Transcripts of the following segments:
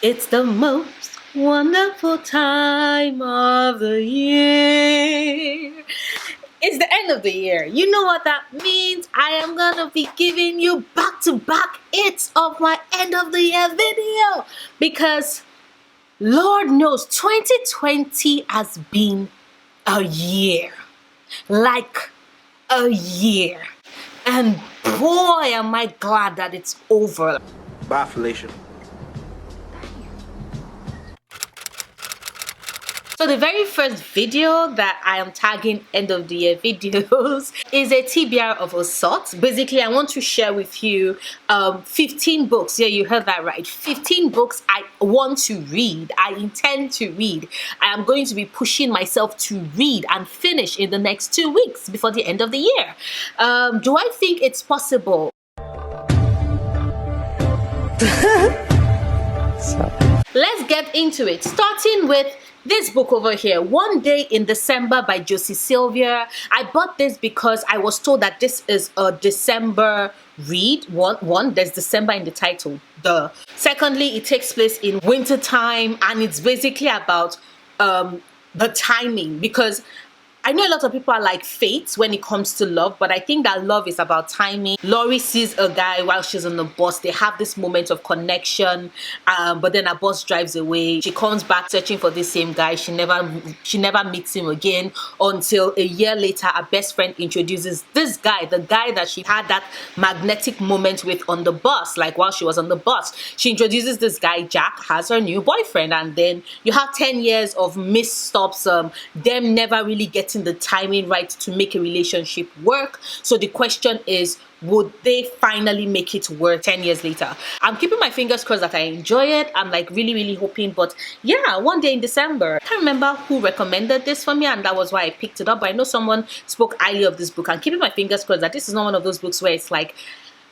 It's the most wonderful time of the year. It's the end of the year. You know what that means? I am gonna be giving you back-to-back hits of my end of the year video because Lord knows 2020 has been a year. Like a year. And boy, am I glad that it's over. Bye, Felicia. So the very first video that I am tagging end of the year videos is a TBR of a sort. Basically, I want to share with you 15 books. Yeah, you heard that right. 15 books I want to read. I intend to read. I am going to be pushing myself to read and finish in the next 2 weeks before the end of the year. Do I think it's possible? Let's get into it. Starting with this book over here, One Day in December by Josie Sylvia. I bought this because I was told that this is a December read. One, there's December in the title. Secondly, it takes place in winter time, and it's basically about the timing, because I know a lot of people are like fate when it comes to love, but I think that love is about timing. Laurie sees a guy while she's on the bus. They have this moment of connection, but then her boss drives away. She comes back searching for this same guy. She never meets him again until a year later, her best friend introduces this guy, the guy that she had that magnetic moment with on the bus, like while she was on the bus. She introduces this guy, Jack, as her new boyfriend, and then you have 10 years of missteps, them never really getting the timing right to make a relationship work. So the question is, would they finally make it work 10 years later? I'm keeping my fingers crossed that I enjoy it. I'm like really hoping, but yeah, One Day in December. I can't remember who recommended this for me, and that was why I picked it up, but I know someone spoke highly of this book. I'm keeping my fingers crossed that this is not one of those books where it's like,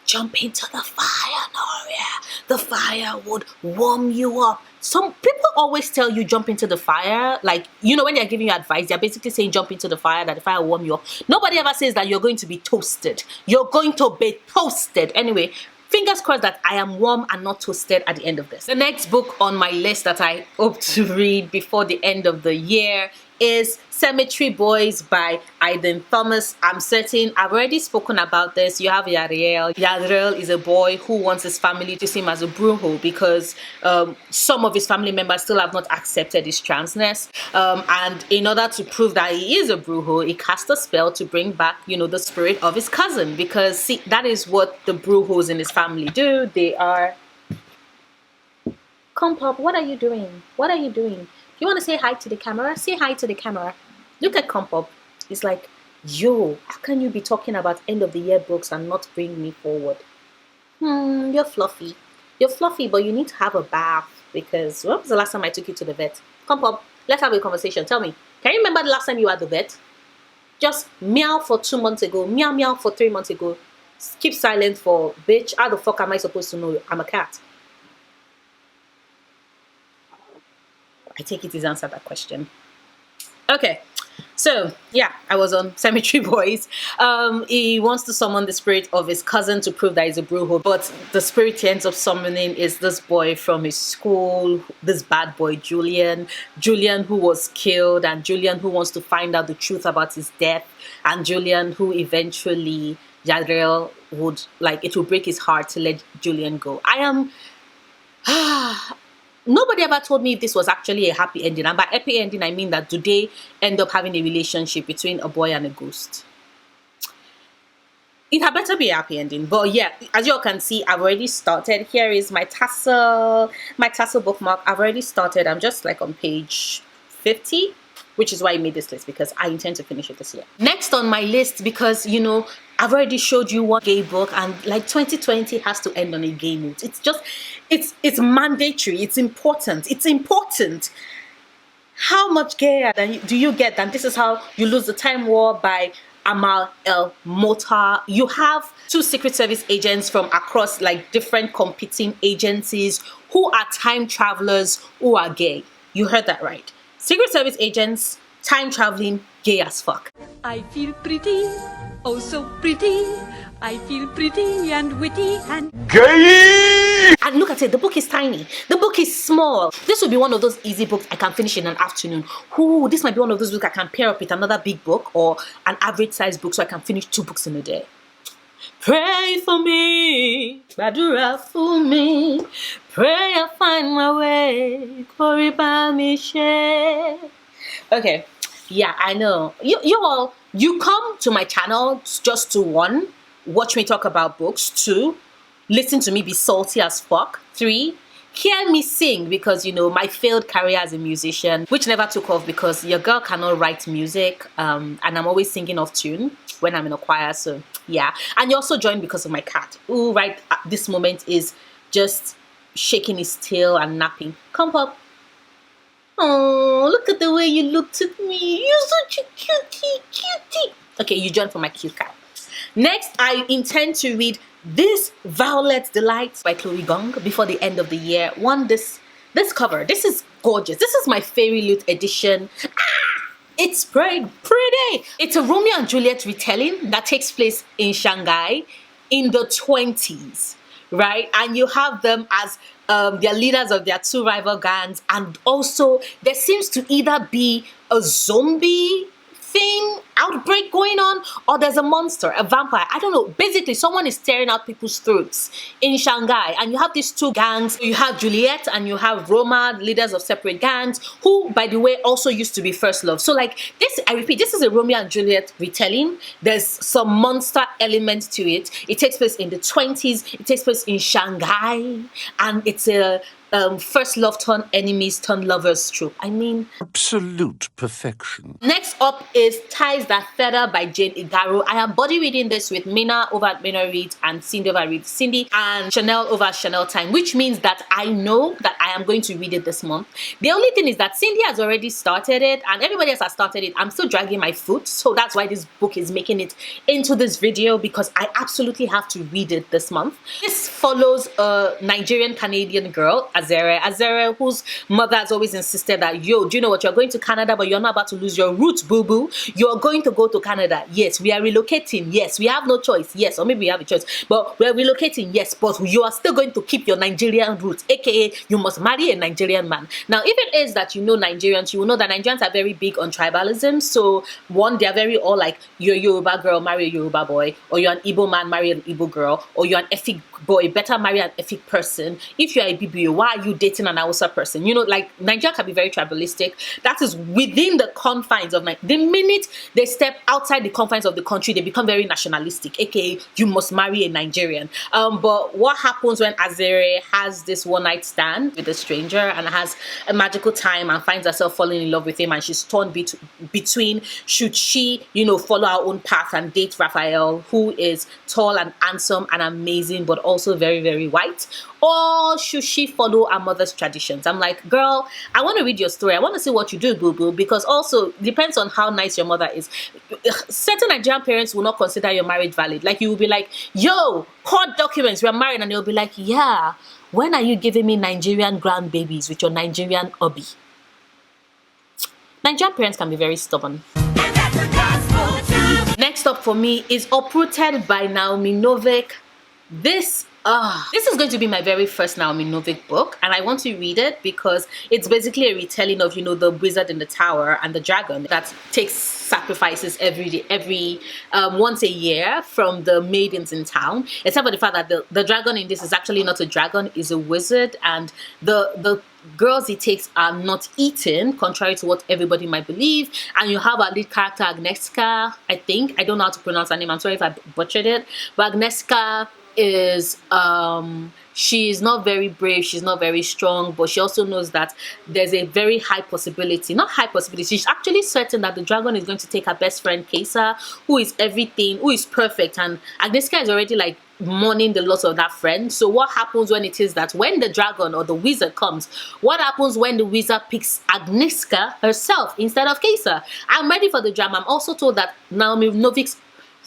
jump into the fire, Noria. The fire would warm you up. Some people always tell you jump into the fire. Like, you know, when they're giving you advice, they're basically saying jump into the fire, that the fire will warm you up. Nobody ever says that you're going to be toasted. You're going to be toasted. Anyway, fingers crossed that I am warm and not toasted at the end of this. The next book on my list that I hope to read before the end of the year is Cemetery Boys by Aiden Thomas. I'm certain I've already spoken about this. You have Yadriel. Yadriel is a boy who wants his family to see him as a brujo because some of his family members still have not accepted his transness. And in order to prove that he is a brujo, he cast a spell to bring back, you know, the spirit of his cousin, because see, that is what the brujos in his family do. They are... Come, Pop, what are you doing? What are you doing? You want to say hi to the camera? Say hi to the camera. Look at Compop. It's like, yo, how can you be talking about end of the year books and not bring me forward? You're fluffy. You're fluffy, but you need to have a bath, because when was the last time I took you to the vet? Compop, let's have a conversation. Tell me, can you remember the last time you were at the vet? Just meow for 2 months ago, meow for 3 months ago. Keep silent for, bitch, how the fuck am I supposed to know I'm a cat? I take it he's answered that question. Okay, so yeah, I was on Cemetery Boys. He wants to summon the spirit of his cousin to prove that he's a brujo, but the spirit he ends up summoning is this boy from his school, this bad boy Julian who was killed, and Julian who wants to find out the truth about his death, and Julian who eventually Jadriel would, like, it will break his heart to let Julian go. Nobody ever told me if this was actually a happy ending. And by happy ending, I mean that do they end up having a relationship between a boy and a ghost? It had better be a happy ending. But yeah, as you all can see, I've already started. Here is my tassel bookmark. I've already started. I'm just like on page 50, which is why I made this list, because I intend to finish it this year. Next on my list, because, you know, I've already showed you one gay book, and like 2020 has to end on a gay note. It's just, it's mandatory. It's important. It's important. How much gayer do you get than This Is How You Lose the Time War by Amal El Motar? You have 2 Secret Service agents from across like different competing agencies who are time travelers who are gay. You heard that right. Secret Service agents, time traveling, gay as fuck. I feel pretty, oh so pretty. I feel pretty and witty and Gay! And look at it, the book is tiny. The book is small. This would be one of those easy books I can finish in an afternoon. Ooh, this might be one of those books I can pair up with another big book or an average size book so I can finish 2 books in a day. Pray for me, Badura for me. Pray I find my way. Okay, yeah, I know. You come to my channel just to 1, watch me talk about books. 2, listen to me be salty as fuck. 3, hear me sing because, my failed career as a musician, which never took off because your girl cannot write music, and I'm always singing off tune when I'm in a choir, so yeah. And you also joined because of my cat, who right at this moment is just shaking his tail and napping. Come up. Oh, look at the way you looked at me. You're such a cutie. Okay, you joined for my cute cat. Next, I intend to read This Violet Delight by Chloe Gong before the end of the year. This cover, this is gorgeous. This is my Fairy Loot edition. It's pretty. It's a Romeo and Juliet retelling that takes place in Shanghai in the 20s, right? And you have them as they're leaders of their 2 rival gangs, and also there seems to either be a zombie thing outbreak going on, or there's a monster, a vampire, I don't know. Basically, someone is tearing out people's throats in Shanghai, and you have these 2 gangs. You have Juliet and you have Roma, leaders of separate gangs, who, by the way, also used to be first love. So like this, I repeat, this is a Romeo and Juliet retelling. There's some monster element to it. It takes place in the 20s. It takes place in Shanghai, and it's a first love turn enemies turn lovers trope. I mean, absolute perfection. Next up is Ties That Feather by Jane Igaro. I am body reading this with Mina over at Mina Reads and Cindy over at Read Cindy and Chanel over at Chanel Time, which means that I know that I am going to read it this month. The only thing is that Cindy has already started it and everybody else has started it. I'm still dragging my foot, so that's why this book is making it into this video, because I absolutely have to read it this month. This follows a Nigerian-Canadian girl, Azere, whose mother has always insisted that, yo, do you know what, you're going to Canada, but you're not about to lose your roots, boo-boo. You're going to go to Canada. Yes, we are relocating. Yes, we have no choice. Yes, or maybe we have a choice, but we're relocating. Yes, but you are still going to keep your Nigerian roots, aka you must marry a Nigerian man. Now, if it is that you know Nigerians, you will know that Nigerians are very big on tribalism. So one, they're very all like, you're a Yoruba girl, marry a Yoruba boy, or you're an Igbo man, marry an Igbo girl, or you're an Efik boy, better marry an Efik person. If you're a BBO, why are you dating an Hausa person? Like Nigeria can be very tribalistic. That is within the confines of Nigeria. The minute they step outside the confines of the country, they become very nationalistic, aka you must marry a Nigerian. But what happens when Azere has this one-night stand with a stranger and has a magical time and finds herself falling in love with him, and she's torn between should she, follow her own path and date Raphael, who is tall and handsome and amazing, but also very, very white, or should she follow her mother's traditions? I'm like, girl, I want to read your story. I want to see what you do, boo-boo, because also depends on how nice your mother is. Certain Nigerian parents will not consider your marriage valid. Like, you will be like, yo, court documents, we're married, and they'll be like, yeah, when are you giving me Nigerian grandbabies with your Nigerian hubby? Nigerian parents can be very stubborn. Next up for me is Uprooted by Naomi Novik. This is going to be my very first Naomi Novik book, and I want to read it because it's basically a retelling of, the wizard in the tower and the dragon that takes sacrifices every once a year from the maidens in town, except for the fact that the dragon in this is actually not a dragon, is a wizard, and the girls he takes are not eaten, contrary to what everybody might believe. And you have our lead character Agnieszka, I think. I don't know how to pronounce her name. I'm sorry if I butchered it. But Agnieszka is she's not very brave, she's not very strong, but she also knows that there's a very high possibility, not high possibility, she's actually certain that the dragon is going to take her best friend Kaisa, who is everything, who is perfect, and Agnieszka is already like mourning the loss of that friend. So what happens when it is that when the dragon or the wizard comes, what happens when the wizard picks Agnieszka herself instead of Kaisa? I'm ready for the drama. I'm also told that Naomi Novik's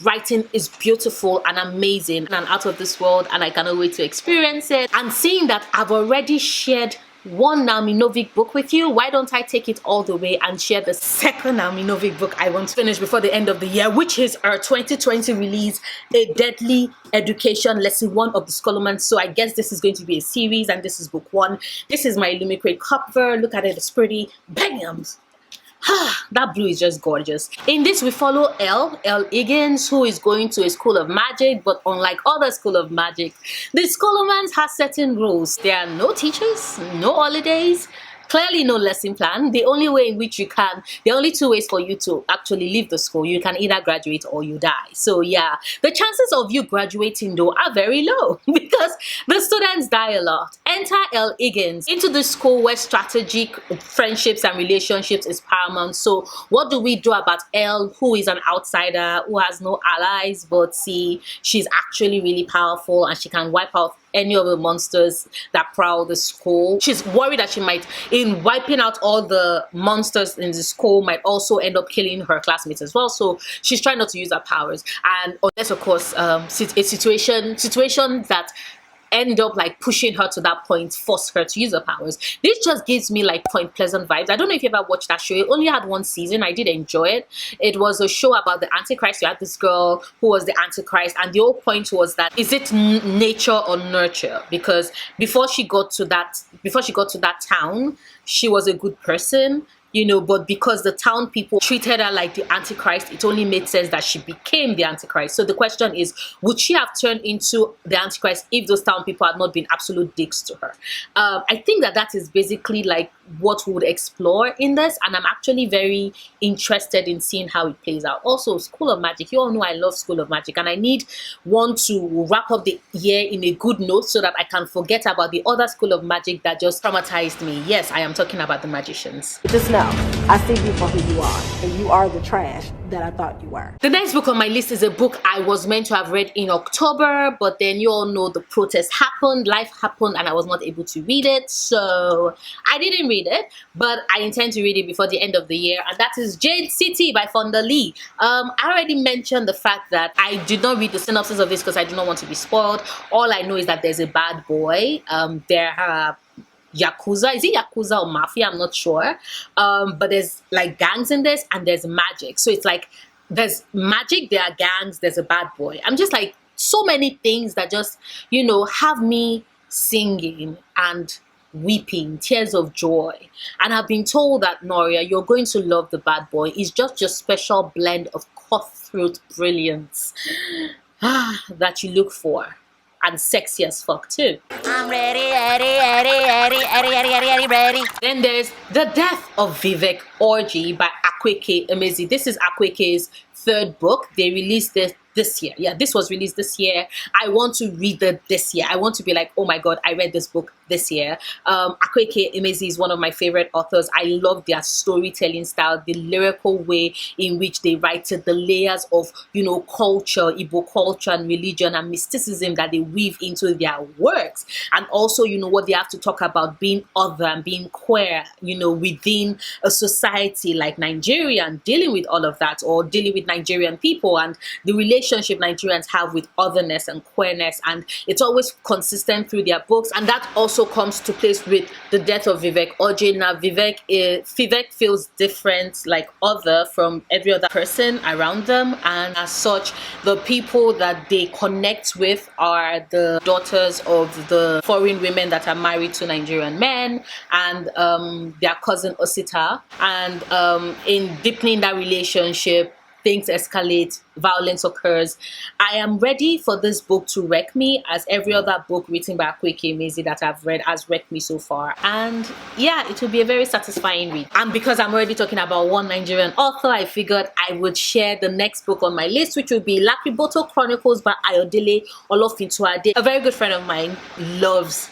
writing is beautiful and amazing and out of this world, and I cannot wait to experience it. And seeing that I've already shared one Naomi Novik book with you, why don't I take it all the way and share the second Naomi Novik book I want to finish before the end of the year, which is our 2020 release, A Deadly Education, Lesson 1 of the Scholomans. So I guess this is going to be a series, and this is book 1. This is my Illumicrate cover. Look at it, it's pretty. Bam! That blue is just gorgeous. In this, we follow Elle Higgins, who is going to a school of magic, but unlike other school of magic, the Scholomans has certain rules. There are no teachers, no holidays, clearly no lesson plan. The only way in which you can, there are only 2 ways for you to actually leave the school. You can either graduate or you die. So yeah, the chances of you graduating though are very low because the students die a lot. Enter Elle Higgins into the school where strategic friendships and relationships is paramount. So what do we do about Elle, who is an outsider, who has no allies, but see, she's actually really powerful and she can wipe out any of the monsters that prowl the school. She's worried that she might, in wiping out all the monsters in the school, might also end up killing her classmates as well. So she's trying not to use her powers. And unless, of course, a situation that end up like pushing her to that point, force her to use her powers. This just gives me like Point Pleasant vibes. I don't know if you ever watched that show. It only had 1 season. I did enjoy it. It was a show about the Antichrist. You had this girl who was the Antichrist, and the whole point was that, is it nature or nurture? Because before she got to that town, she was a good person, you know, but because the town people treated her like the Antichrist, it only made sense that she became the Antichrist. So the question is, would she have turned into the Antichrist if those town people had not been absolute dicks to her? I think that is basically like what we would explore in this, and I'm actually very interested in seeing how it plays out. Also, School of Magic, you all know I love School of Magic, and I need one to wrap up the year in a good note so that I can forget about the other School of Magic that just traumatized me. Yes, I am talking about the Magicians. Just know, I see you for who you are, and you are the trash that I thought you were. The next book on my list is a book I was meant to have read in October, but then you all know the protest happened, life happened, and I was not able to read it, so I didn't read it, but I intend to read it before the end of the year, and that is Jade City by Fonda Lee. I already mentioned the fact that I did not read the synopsis of this because I do not want to be spoiled. All I know is that there's a bad boy. There are Yakuza, is it Yakuza or Mafia? I'm not sure. But there's like gangs in this, and there's magic. So it's like there's magic, there are gangs, there's a bad boy. I'm just like, so many things that just, you know, have me singing and weeping, tears of joy. And I've been told that, Noria, you're going to love the bad boy. It's just your special blend of cutthroat brilliance that you look for. And sexy as fuck too. I'm ready. Then there's The Death of Vivek Orji by Akweke Emezi. This is Akweke's 3rd book. They released this year. Yeah, this was released this year. I want to read it this year. I want to be like, oh my god, I read this book this year. Akweke Emezi is one of my favorite authors. I love their storytelling style, the lyrical way in which they write it, the layers of, you know, culture, Igbo culture and religion and mysticism that they weave into their works. And also, you know, what they have to talk about being other and being queer, you know, within a society like Nigeria, and dealing with all of that, or dealing with Nigerian people and the relationship Nigerians have with otherness and queerness. And it's always consistent through their books, and that also comes to place with The Death of Vivek Orji. Now Vivek feels different, like other from every other person around them, and as such the people that they connect with are the daughters of the foreign women that are married to Nigerian men, and their cousin Osita. And in deepening that relationship, things escalate, violence occurs. I am ready for this book to wreck me, as every other book written by Akweke Emezi that I've read has wrecked me so far. And yeah, it will be a very satisfying read. And because I'm already talking about one Nigerian author, I figured I would share the next book on my list, which will be Lacquery Chronicles by Ayodele Olofintuade. A very good friend of mine loves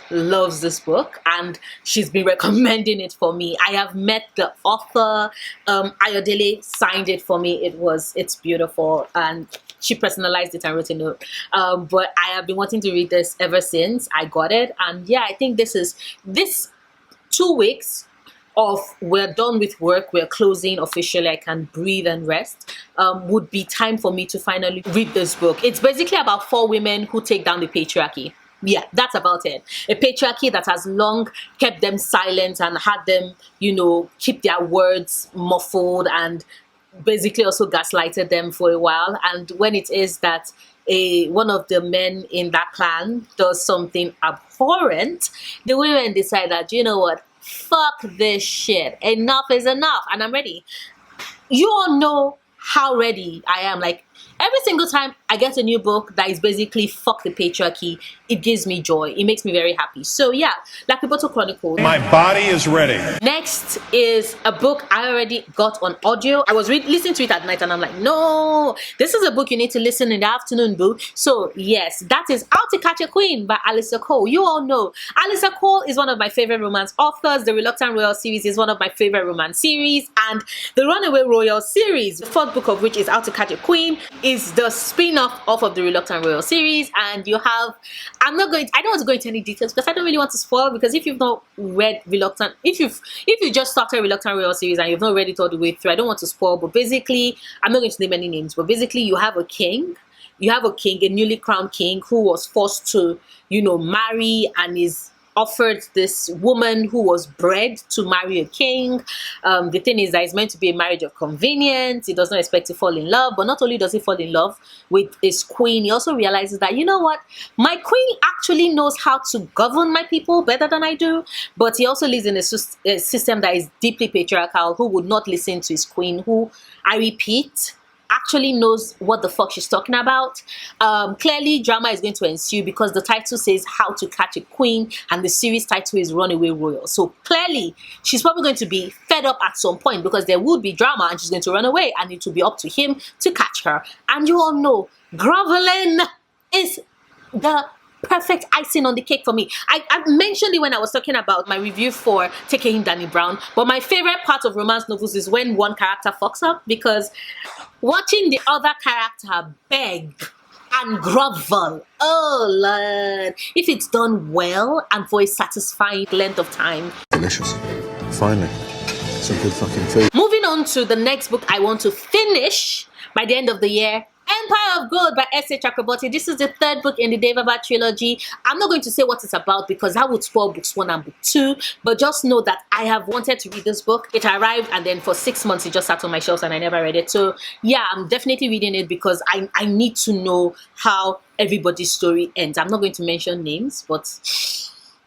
this book, and she's been recommending it for me. I have met the author. Ayodele signed it for me. It's beautiful, and she personalized it and wrote a note. But I have been wanting to read this ever since I got it, and yeah, I think this 2 weeks of we're done with work, we're closing officially, I can breathe and rest, would be time for me to finally read this book. It's basically about 4 women who take down the patriarchy. Yeah, that's about it. A patriarchy that has long kept them silent and had them, you know, keep their words muffled, and basically also gaslighted them for a while. And when it is that one of the men in that clan does something abhorrent, the women decide that, you know what, fuck this shit. Enough is enough, and I'm ready. You all know how ready I am. Like, every single time I get a new book that is basically fuck the patriarchy, it gives me joy. It makes me very happy. So yeah, Lacquery Chronicles. My body is ready. Next is a book I already got on audio. I was listening to it at night and I'm like, no, this is a book you need to listen in the afternoon, boo. So yes, that is How to Catch a Queen by Alyssa Cole. You all know Alyssa Cole is one of my favorite romance authors. The Reluctant Royal series is one of my favorite romance series, and the Runaway Royal series, the fourth book of which is How to Catch a Queen, is the spin-off off of the Reluctant Royal series. And you have, I don't want to go into any details because I don't really want to spoil, because if you've not read Reluctant, if you just started Reluctant Royal series and you've not read it all the way through, I don't want to spoil, but basically, I'm not going to name any names, but basically you have a king, a newly crowned king who was forced to, you know, marry, and is offered this woman who was bred to marry a king. The thing is that it's meant to be a marriage of convenience. He does not expect to fall in love, but not only does he fall in love with his queen, he also realizes that, you know what, my queen actually knows how to govern my people better than I do. But he also lives in a system that is deeply patriarchal, who would not listen to his queen, who, I repeat, actually knows what the fuck she's talking about. Clearly drama is going to ensue because the title says How to Catch a Queen and the series title is Runaway Royal. So clearly she's probably going to be fed up at some point, because there would be drama and she's going to run away, and it will be up to him to catch her. And you all know groveling is the perfect icing on the cake for me. I mentioned it when I was talking about my review for Taking Danny Brown, but my favorite part of romance novels is when one character fucks up, because watching the other character beg and grovel, oh Lord, if it's done well and for a satisfying length of time. Delicious. Finally. Some good fucking food. Moving on to the next book I want to finish by the end of the year, Empire of Gold by S.A. Chakraborty. This is the third book in the Devaba trilogy. I'm not going to say what it's about because that would spoil books 1 and book 2, but just know that I have wanted to read this book. It arrived and then for 6 months it just sat on my shelves and I never read it. So yeah, I'm definitely reading it because I need to know how everybody's story ends. I'm not going to mention names, but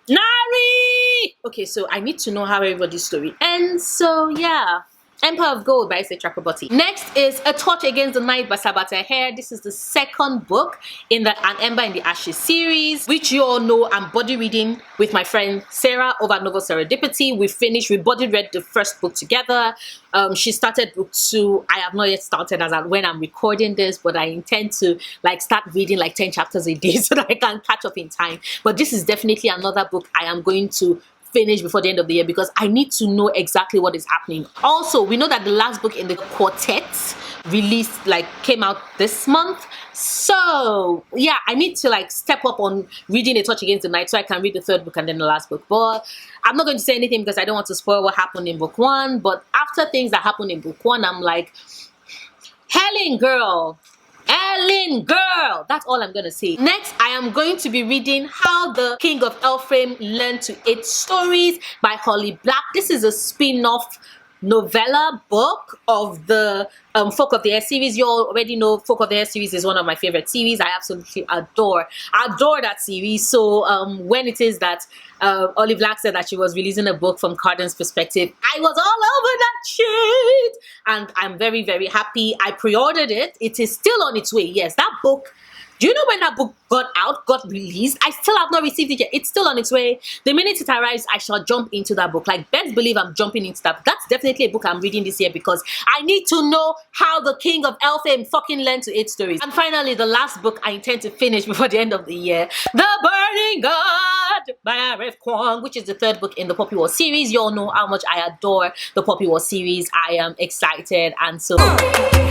Nari! Okay, so I need to know how everybody's story ends. So yeah. Empire of Gold by S.A. Chakraborty. Next is A Torch Against the Night by Sabata Hare. This is the second book in the An Ember in the Ashes series, which you all know I'm body reading with my friend Sarah over Novel Serendipity. We body read the first book together. She started book 2. I have not yet started as when I'm recording this, but I intend to like start reading like 10 chapters a day so that I can catch up in time. But this is definitely another book I am going to finish before the end of the year because I need to know exactly what is happening. Also, we know that the last book in the quartet came out this month. So yeah, I need to like step up on reading A Touch Against the Night so I can read the third book and then the last book. But I'm not going to say anything because I don't want to spoil what happened in book 1. But after things that happened in book 1, I'm like, Helen girl, that's all I'm gonna say. Next, I am going to be reading How the King of Elframe Learned to Eat Stories by Holly Black. This is a spin-off novella book of the Folk of the Air series. You already know Folk of the Air series is one of my favorite series. I absolutely adore that series. So when it is that Holly Black said that she was releasing a book from Carden's perspective, I was all over that shit, and I'm very, very happy. I pre-ordered it. It is still on its way. Yes, that book. Do you know when that book got released? I still have not received it yet. It's still on its way. The minute it arrives, I shall jump into that book. Like, best believe I'm jumping into that. That's definitely a book I'm reading this year because I need to know how the King of Elfhame fucking learned to eat stories. And finally, the last book I intend to finish before the end of the year, The Burning God by R.F. Kuang, which is the third book in the Poppy War series. You all know how much I adore the Poppy War series. I am excited, and so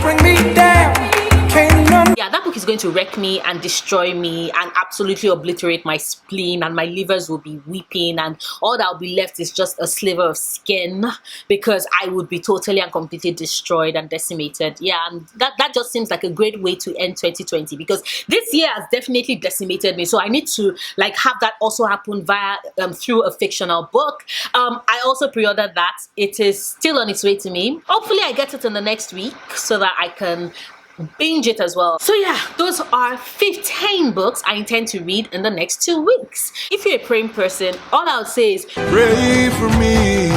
bring me down. Yeah, that book is going to wreck me and destroy me and absolutely obliterate my spleen, and my livers will be weeping, and all that will be left is just a sliver of skin, because I would be totally and completely destroyed and decimated. Yeah, and that just seems like a great way to end 2020, because this year has definitely decimated me. So I need to like have that also happen via through a fictional book. I also pre-ordered that. It is still on its way to me. Hopefully I get it in the next week so that I can binge it as well. So yeah, those are 15 books I intend to read in the next 2 weeks. If you're a praying person, all I would say is Pray for me.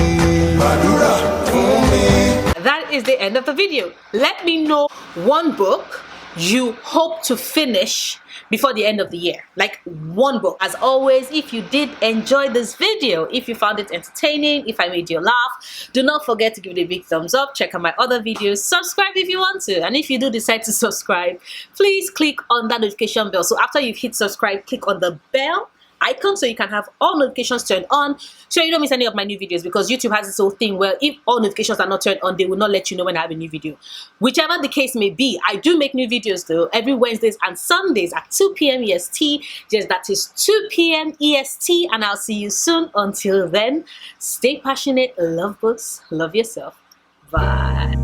that is the end of the video. Let me know one book you hope to finish before the end of the year. Like one book. As always, if you did enjoy this video, if you found it entertaining, if I made you laugh, do not forget to give it a big thumbs up. Check out my other videos. Subscribe if you want to. And if you do decide to subscribe, please click on that notification bell. So after you've hit subscribe, click on the bell icon so you can have all notifications turned on so you don't miss any of my new videos, because YouTube has this whole thing where if all notifications are not turned on, they will not let you know when I have a new video. Whichever the case may be, I do make new videos though every Wednesdays and Sundays at 2 p.m. EST. Yes, that is 2 p.m. EST, and I'll see you soon. Until then, stay passionate, love books, love yourself. Bye.